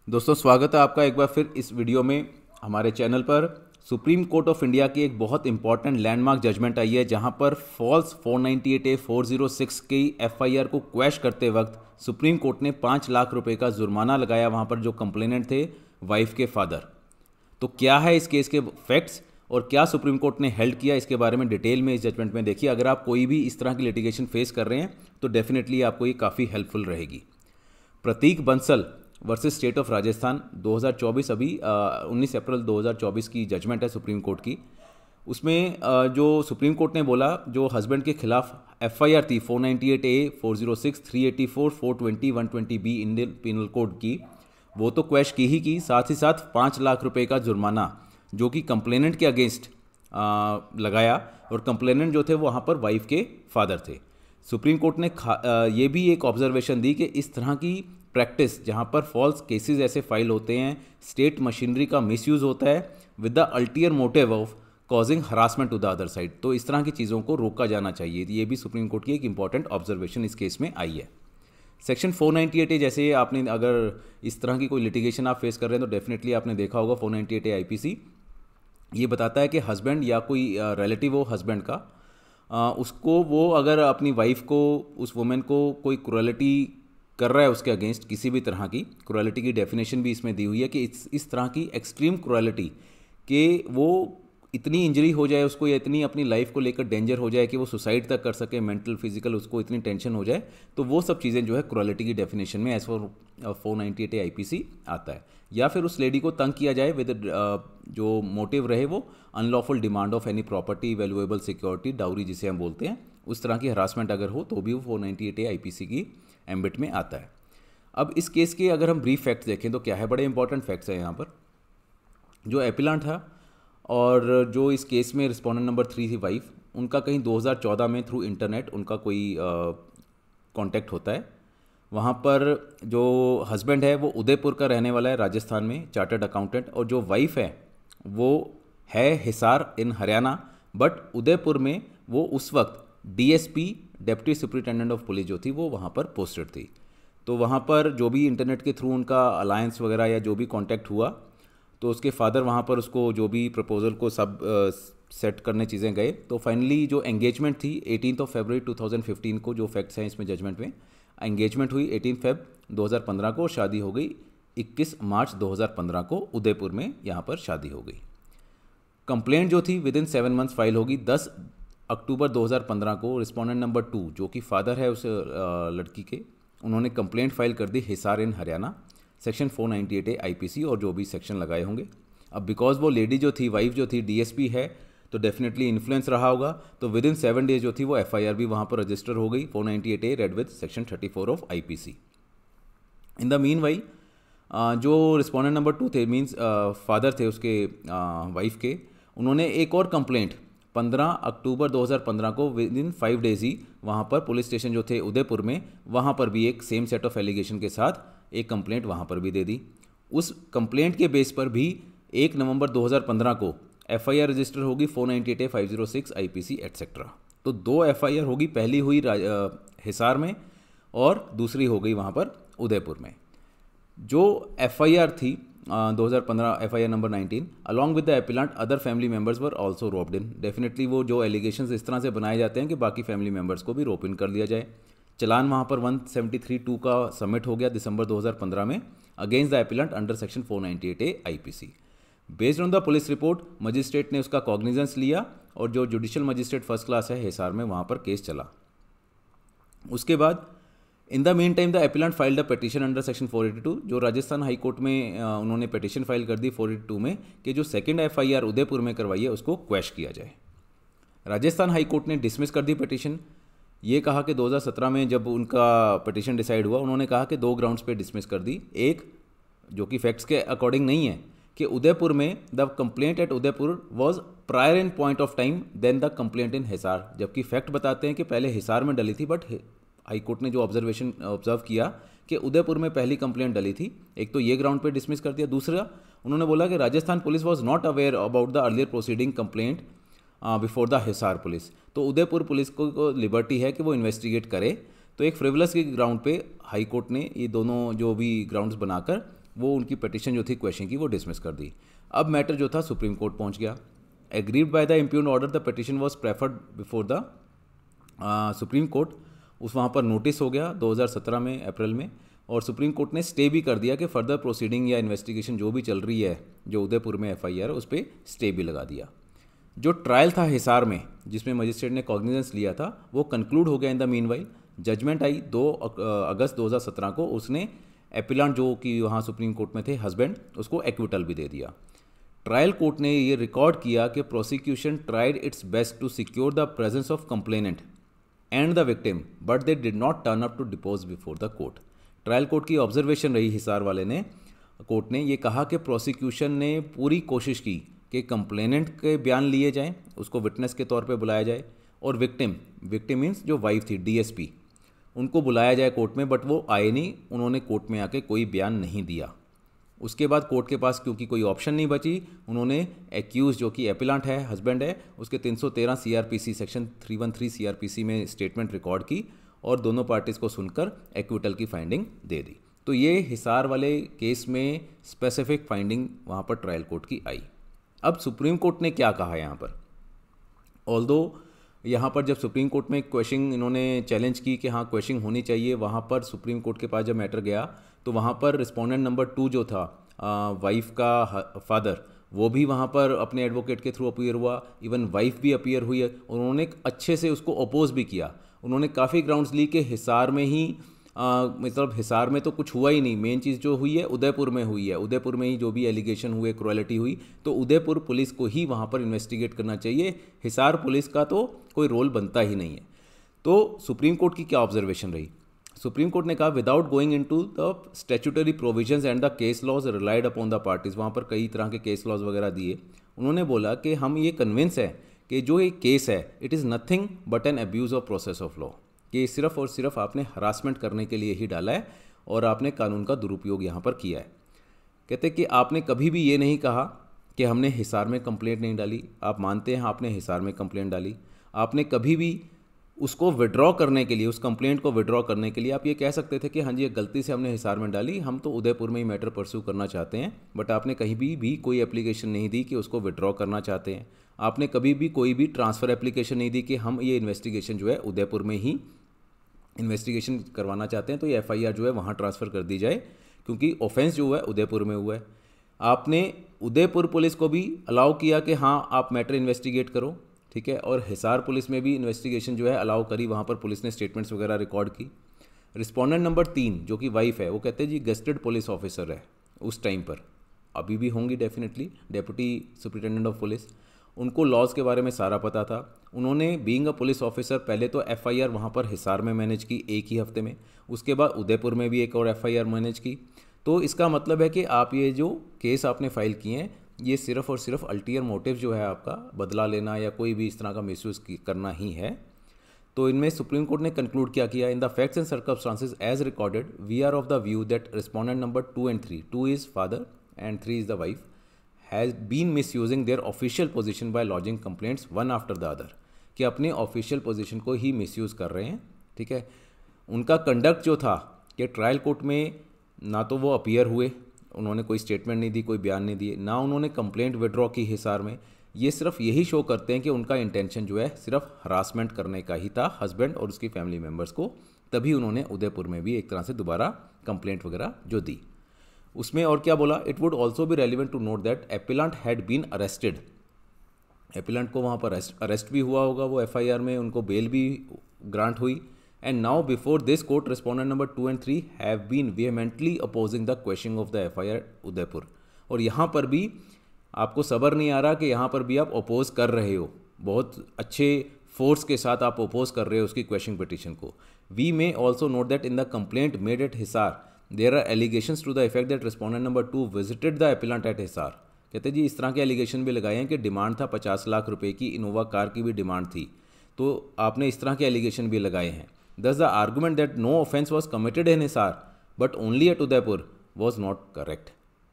दोस्तों, स्वागत है आपका एक बार फिर इस वीडियो में हमारे चैनल पर। सुप्रीम कोर्ट ऑफ इंडिया की एक बहुत इंपॉर्टेंट लैंडमार्क जजमेंट आई है, जहां पर फॉल्स 498A 406 की एफआईआर को क्वैश करते वक्त सुप्रीम कोर्ट ने 5 लाख रुपए का जुर्माना लगाया वहां पर जो कंप्लेनेंट थे, वाइफ के फादर। तो क्या है इस केस के फैक्ट्स और क्या सुप्रीम कोर्ट ने हेल्ड किया, इसके बारे में डिटेल में इस जजमेंट में देखिए। अगर आप कोई भी इस तरह की लिटिगेशन फेस कर रहे हैं तो डेफिनेटली आपको ये काफ़ी हेल्पफुल रहेगी। Prateek Bansal versus state of Rajasthan 2024, अभी 19 अप्रैल 2024 की जजमेंट है सुप्रीम कोर्ट की। उसमें जो सुप्रीम कोर्ट ने बोला, जो हस्बैंड के खिलाफ एफआईआर थी 498A 406 384 420 120B Indian penal code की, वो तो क्वैश की ही की, साथ ही साथ 5 लाख रुपए का जुर्माना जो कि कंप्लेनेंट के अगेंस्ट लगाया। और कंप्लेनेंट जो थे वो वहाँ पर वाइफ के फादर थे। सुप्रीम कोर्ट ने ये भी एक ऑब्जर्वेशन दी कि इस तरह की प्रैक्टिस जहाँ पर फॉल्स केसेस ऐसे फाइल होते हैं, स्टेट मशीनरी का मिसयूज़ होता है with the ulterior motive of causing harassment to the other side, तो इस तरह की चीज़ों को रोका जाना चाहिए। ये भी सुप्रीम कोर्ट की एक इंपॉर्टेंट ऑब्जर्वेशन इस केस में आई है। सेक्शन 498A, जैसे आपने अगर इस तरह की कोई लिटिगेशन आप फेस कर रहे हैं तो डेफिनेटली आपने देखा होगा 498A आईपीसी ये बताता है कि हस्बैंड या कोई रिलेटिव हो हस्बैंड का, उसको वो अगर अपनी वाइफ को, उस वुमेन को कोई क्रुएलिटी कर रहा है उसके अगेंस्ट, किसी भी तरह की क्रुएलिटी की डेफिनेशन भी इसमें दी हुई है कि इस तरह की एक्सट्रीम क्रुएलिटी कि वो इतनी इंजरी हो जाए उसको या इतनी अपनी लाइफ को लेकर डेंजर हो जाए कि वो सुसाइड तक कर सके, मेंटल फिजिकल उसको इतनी टेंशन हो जाए, तो वो सब चीज़ें जो है क्रुएलिटी की डेफिनेशन में एज फॉर 498A आईपीसी आता है। या फिर उस लेडी को तंग किया जाए विद जो मोटिव रहे वो unlawful demand of any property, valuable security, dowry जिसे हम बोलते हैं, उस तरह की हरासमेंट अगर हो तो भी वो 498A आईपीसी की एम्बिट में आता है। अब इस केस के अगर हम ब्रीफ फैक्ट्स देखें तो क्या है, बड़े इंपॉर्टेंट फैक्ट्स हैं यहाँ पर। जो एपिलांट था और जो इस केस में रिस्पोंडेंट नंबर 3 थी वाइफ, उनका कहीं 2014 में थ्रू इंटरनेट उनका कोई कांटेक्ट होता है। वहाँ पर जो हस्बैंड है वो उदयपुर का रहने वाला है, राजस्थान में, चार्टर्ड अकाउंटेंट, और जो वाइफ है वो है हिसार इन हरियाणा, बट उदयपुर में वो उस वक्त DSP deputy superintendent of police जो थी वो वहाँ पर पोस्टेड थी। तो वहाँ पर जो भी इंटरनेट के थ्रू उनका अलायंस वगैरह या जो भी कांटेक्ट हुआ, तो उसके फादर वहाँ पर उसको जो भी प्रपोजल को सब सेट करने चीज़ें गए। तो फाइनली जो एंगेजमेंट थी 18 फरवरी 2015 को, जो फैक्ट्स हैं इसमें जजमेंट में, एंगेजमेंट हुई 18 फेब 2015 को और शादी हो गई 21 मार्च 2015 को उदयपुर में, यहाँ पर शादी हो गई। कंप्लेंट जो थी विद इन 7 मंथ्स फाइल होगी। 10 अक्टूबर 2015 को रिस्पोंडेंट नंबर 2 जो कि फादर है उस लड़की के, उन्होंने कंप्लेंट फाइल कर दी हिसार इन हरियाणा, सेक्शन 498A आईपीसी और जो भी सेक्शन लगाए होंगे। अब बिकॉज वो लेडी जो थी, वाइफ जो थी, डीएसपी है, तो डेफिनेटली इन्फ्लुएंस रहा होगा, तो विद इन 7 डेज जो थी वो एफआईआर भी वहाँ पर रजिस्टर हो गई 498A read with section 34 of IPC. In the mean while जो रिस्पोंडेंट नंबर 2 थे, मीन्स फादर थे उसके वाइफ के, उन्होंने एक और कंप्लेंट 15 अक्टूबर 2015 को विद इन 5 डेज ही वहाँ पर पुलिस स्टेशन जो थे उदयपुर में, वहाँ पर भी एक सेम सेट ऑफ एलिगेशन के साथ एक कंप्लेंट वहाँ पर भी दे दी। उस कंप्लेंट के बेस पर भी 1 नवंबर 2015 को एफआईआर रजिस्टर होगी 498A 506 आईपीसी एटसेट्रा। तो 2 एफआईआर होगी, पहली हुई हिसार में और दूसरी हो गई वहाँ पर उदयपुर में। जो एफआईआर थी 2015 FIR number 19, along with the appellant other family members were also roped in. Definitely वो जो एलिगेशंस इस तरह से बनाए जाते हैं कि बाकी फैमिली मेंबर्स को भी रोप इन कर लिया जाए। चलान वहाँ पर 173(2) का सबमिट हो गया दिसंबर 2015 में against the appellant under section 498A IPC. Based on the police report magistrate ने उसका कॉग्निजेंस लिया और जो जुडिशियल मजिस्ट्रेट फर्स्ट क्लास है हिसार में, वहाँ पर केस चला। उसके बाद in the mean time the appellant filed a petition under section 482, जो राजस्थान हाई कोर्ट में उन्होंने पिटीशन फाइल कर दी 482 में कि जो सेकंड एफआईआर उदयपुर में करवाई है उसको क्वैश किया जाए। राजस्थान हाई कोर्ट ने डिसमिस कर दी पिटीशन। ये कहा कि 2017 में जब उनका पिटीशन डिसाइड हुआ, उन्होंने कहा कि 2 ग्राउंड्स पे डिसमिस कर दी। एक जो कि फैक्ट्स के अकॉर्डिंग नहीं है कि उदयपुर में the complaint at Udaipur was prior in point of time than the complaint in Hisar, जबकि फैक्ट बताते हैं कि पहले हिसार में डली थी, बट हाई कोर्ट ने जो ऑब्जर्व किया कि उदयपुर में पहली कंप्लेंट डली थी। एक तो ये ग्राउंड पे डिसमिस कर दिया। दूसरा उन्होंने बोला कि Rajasthan police was not aware about the earlier proceeding complaint before the Hisar police. तो उदयपुर पुलिस को लिबर्टी है कि वो इन्वेस्टिगेट करे। तो एक फ्रिवलस के ग्राउंड पे हाई कोर्ट ने ये दोनों जो भी ग्राउंड्स बनाकर वो उनकी पिटिशन जो थी क्वेश्चन की वो डिसमिस कर दी। अब मैटर जो था सुप्रीम कोर्ट पहुंच गया। Agreed by the impugn order the petition was preferred before the supreme court. उस वहाँ पर नोटिस हो गया 2017 में अप्रैल में, और सुप्रीम कोर्ट ने स्टे भी कर दिया कि फर्दर प्रोसीडिंग या इन्वेस्टिगेशन जो भी चल रही है जो उदयपुर में एफआईआर उस पर स्टे भी लगा दिया। जो ट्रायल था हिसार में जिसमें मजिस्ट्रेट ने कॉग्निजेंस लिया था वो कंक्लूड हो गया इन द मीनवाइल। जजमेंट आई 2 अगस्त 2017 को। उसने एपिलांट जो कि वहाँ सुप्रीम कोर्ट में थे हस्बैंड, उसको एक्विटल भी दे दिया। ट्रायल कोर्ट ने ये रिकॉर्ड किया कि prosecution tried its best to secure the presence of complainant and the victim but they did not turn up to depose before the court. Trial court की observation रही हिसार वाले ने, कोर्ट ने ये कहा कि प्रोसिक्यूशन ने पूरी कोशिश की कि कंप्लेनेंट के बयान लिए जाएं, उसको विटनेस के तौर पे बुलाया जाए, और विक्टिम मीन्स जो वाइफ थी डीएसपी, उनको बुलाया जाए कोर्ट में, बट वो आए नहीं, उन्होंने कोर्ट में आके कोई बयान नहीं दिया। उसके बाद कोर्ट के पास क्योंकि कोई ऑप्शन नहीं बची, उन्होंने एक्यूज जो कि एपिलांट है हस्बैंड है उसके 313 सीआरपीसी सेक्शन 313 सीआरपीसी में स्टेटमेंट रिकॉर्ड की और दोनों पार्टीज़ को सुनकर एक्विटल की फाइंडिंग दे दी। तो ये हिसार वाले केस में स्पेसिफिक फाइंडिंग वहाँ पर ट्रायल कोर्ट की आई। अब सुप्रीम कोर्ट ने क्या कहा यहाँ पर, ऑल्दो यहाँ पर जब सुप्रीम कोर्ट में क्वेश्चन इन्होंने चैलेंज की कि हाँ क्वेश्चन होनी चाहिए, वहाँ पर सुप्रीम कोर्ट के पास जब मैटर गया तो वहाँ पर रिस्पोंडेंट नंबर 2 जो था वाइफ का फादर, वो भी वहाँ पर अपने एडवोकेट के थ्रू अपीयर हुआ, इवन वाइफ भी अपीयर हुई है, और उन्होंने अच्छे से उसको अपोज भी किया। उन्होंने काफ़ी ग्राउंड्स ली कि हिसार में ही मतलब हिसार में तो कुछ हुआ ही नहीं, मेन चीज़ जो हुई है उदयपुर में हुई है, उदयपुर में ही जो भी एलिगेशन हुए, क्रुएलिटी हुई, तो उदयपुर पुलिस को ही वहाँ पर इन्वेस्टिगेट करना चाहिए, हिसार पुलिस का तो कोई रोल बनता ही नहीं है। तो सुप्रीम कोर्ट की क्या ऑब्जर्वेशन रही, सुप्रीम कोर्ट ने कहा without going into the statutory provisions and the case laws relied upon the parties, वहाँ पर कई तरह के केस लॉज वगैरह दिए। उन्होंने बोला कि हम ये कन्विंस है कि जो ये केस है it is nothing but an abuse of process of law, कि सिर्फ और सिर्फ आपने हरासमेंट करने के लिए ही डाला है और आपने कानून का दुरुपयोग यहाँ पर किया है। कहते कि आपने कभी भी ये नहीं कहा कि हमने हिसार में कंप्लेंट नहीं डाली, आप मानते हैं आपने हिसार में कंप्लेंट डाली, आपने कभी भी उसको विड्रॉ करने के लिए, उस कंप्लेंट को विड्रॉ करने के लिए आप ये कह सकते थे कि हाँ जी गलती से हमने हिसार में डाली, हम तो उदयपुर में ही मैटर परस्यू करना चाहते हैं, बट आपने कहीं भी कोई एप्लीकेशन नहीं दी कि उसको विड्रॉ करना चाहते हैं। आपने कभी भी कोई भी ट्रांसफ़र एप्लीकेशन नहीं दी कि हम ये इन्वेस्टिगेशन जो है उदयपुर में ही इन्वेस्टिगेशन करवाना चाहते हैं, तो ये एफआईआर जो है वहाँ ट्रांसफ़र कर दी जाए क्योंकि ऑफेंस जो है उदयपुर में हुआ है। आपने उदयपुर पुलिस को भी अलाउ किया कि हाँ आप मैटर इन्वेस्टिगेट करो, ठीक है, और हिसार पुलिस में भी इन्वेस्टिगेशन जो है अलाउ करी, वहाँ पर पुलिस ने स्टेटमेंट्स वगैरह रिकॉर्ड की। रिस्पोंडेंट नंबर 3 जो कि वाइफ है, वो कहते हैं जी गेस्टेड पुलिस ऑफिसर है उस टाइम पर, अभी भी होंगी definitely, deputy superintendent of police, उनको लॉज के बारे में सारा पता था। उन्होंने बीइंग अ पुलिस ऑफिसर पहले तो एफआईआर वहाँ पर हिसार में मैनेज की एक ही हफ्ते में, उसके बाद उदयपुर में भी एक और एफआईआर मैनेज की। तो इसका मतलब है कि आप ये जो केस आपने फाइल किए हैं ये सिर्फ और सिर्फ अल्टीरियर मोटिव जो है आपका बदला लेना या कोई भी इस तरह का मिसयूज़ करना ही है। तो इनमें सुप्रीम कोर्ट ने कंक्लूड क्या किया, in the facts and circumstances as recorded we are of the view that respondent number 2 and 3, 2 is father and 3 is the wife, has been misusing their official position by lodging complaints one after the other, कि अपने official position को ही misuse कर रहे हैं, ठीक है। उनका conduct जो था कि ट्रायल कोर्ट में ना तो वो अपीयर हुए, उन्होंने कोई स्टेटमेंट नहीं दी, कोई बयान नहीं दिए, ना उन्होंने कंप्लेंट विड्रॉ की हिसार में, ये सिर्फ यही शो करते हैं कि उनका इंटेंशन जो है सिर्फ हरासमेंट करने का ही था हस्बैंड और उसकी फैमिली मेम्बर्स को, तभी उन्होंने उदयपुर में भी एक तरह से दोबारा कंप्लेंट वगैरह जो दी। उसमें और क्या बोला, it would also be relevant to note that appellant had been arrested, appellant को वहाँ पर अरेस्ट भी हुआ होगा, वो एफआईआर में उनको बेल भी ग्रांट हुई, and now before this court respondent number 2 and 3 have been vehemently opposing the questioning of the FIR Udaipur. और यहाँ पर भी आपको सब्र नहीं आ रहा कि यहाँ पर भी आप अपोज कर रहे हो, बहुत अच्छे फोर्स के साथ आप अपोज कर रहे हो उसकी क्वेश्चन पिटिशन को। We may also note that in the complaint made at Hisar there are allegations to the effect that respondent number 2 visited the appellant at Hisar. कहते जी इस तरह के एलिगेशन भी लगाए हैं कि डिमांड था 50 लाख रुपए की, इनोवा कार की भी डिमांड थी, तो आपने इस तरह के एलिगेशन भी लगाए हैं। Thus the argument that no offence was committed in Hisar but only at Udaipur was not correct।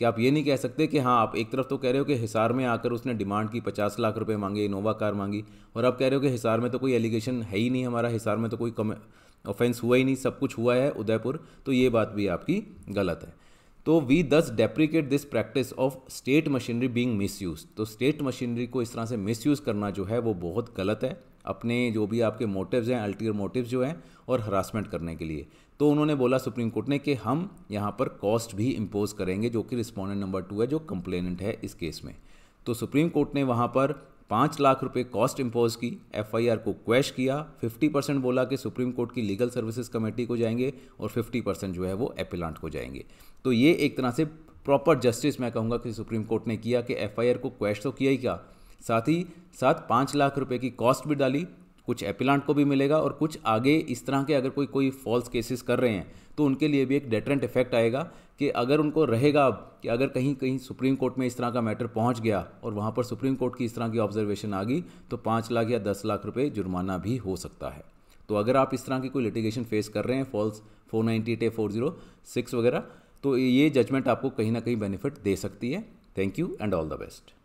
कि आप ये नहीं कह सकते कि हाँ आप एक तरफ तो कह रहे हो कि हिसार में आकर उसने डिमांड की 50 लाख रुपए मांगे, इनोवा कार मांगी, और आप कह रहे हो कि हिसार में तो कोई एलिगेशन है ही नहीं, हमारा हिसार में तो कोई ऑफेंस हुआ ही नहीं, सब कुछ हुआ है उदयपुर, तो ये बात भी आपकी गलत है। तो वी दस deprecate this practice of state machinery being misuse. तो स्टेट मशीनरी को इस तरह से मिसयूज़ करना जो है वो बहुत गलत है, अपने जो भी आपके मोटिव्स हैं, अल्टीरियर मोटिव्स जो हैं, और हरासमेंट करने के लिए। तो उन्होंने बोला सुप्रीम कोर्ट ने कि हम यहाँ पर कॉस्ट भी इम्पोज करेंगे, जो कि रिस्पोंडेंट नंबर 2 है, जो कंप्लेनेंट है इस केस में। तो सुप्रीम कोर्ट ने वहाँ पर 5 लाख रुपए कॉस्ट इम्पोज की, एफआईआर को क्वैश किया, 50% बोला कि सुप्रीम कोर्ट की लीगल सर्विसेज कमेटी को जाएंगे और 50% जो है वो एपिलांट को जाएंगे। तो ये एक तरह से प्रॉपर जस्टिस मैं कहूँगा कि सुप्रीम कोर्ट ने किया कि एफआईआर को क्वैश तो किया ही क्या, साथ ही साथ 5 लाख रुपए की कॉस्ट भी डाली, कुछ एपिलांट को भी मिलेगा और कुछ आगे इस तरह के अगर कोई फॉल्स केसेस कर रहे हैं तो उनके लिए भी एक डेटरेंट इफेक्ट आएगा कि अगर उनको रहेगा कि अगर कहीं कहीं सुप्रीम कोर्ट में इस तरह का मैटर पहुंच गया और वहां पर सुप्रीम कोर्ट की इस तरह की ऑब्जर्वेशन आ गई तो 5 लाख या 10 लाख रुपए जुर्माना भी हो सकता है। तो अगर आप इस तरह की कोई लिटिगेशन फेस कर रहे हैं, फॉल्स 498A 406 वगैरह, तो ये जजमेंट आपको कहीं ना कहीं बेनिफिट दे सकती है। Thank you and all the best.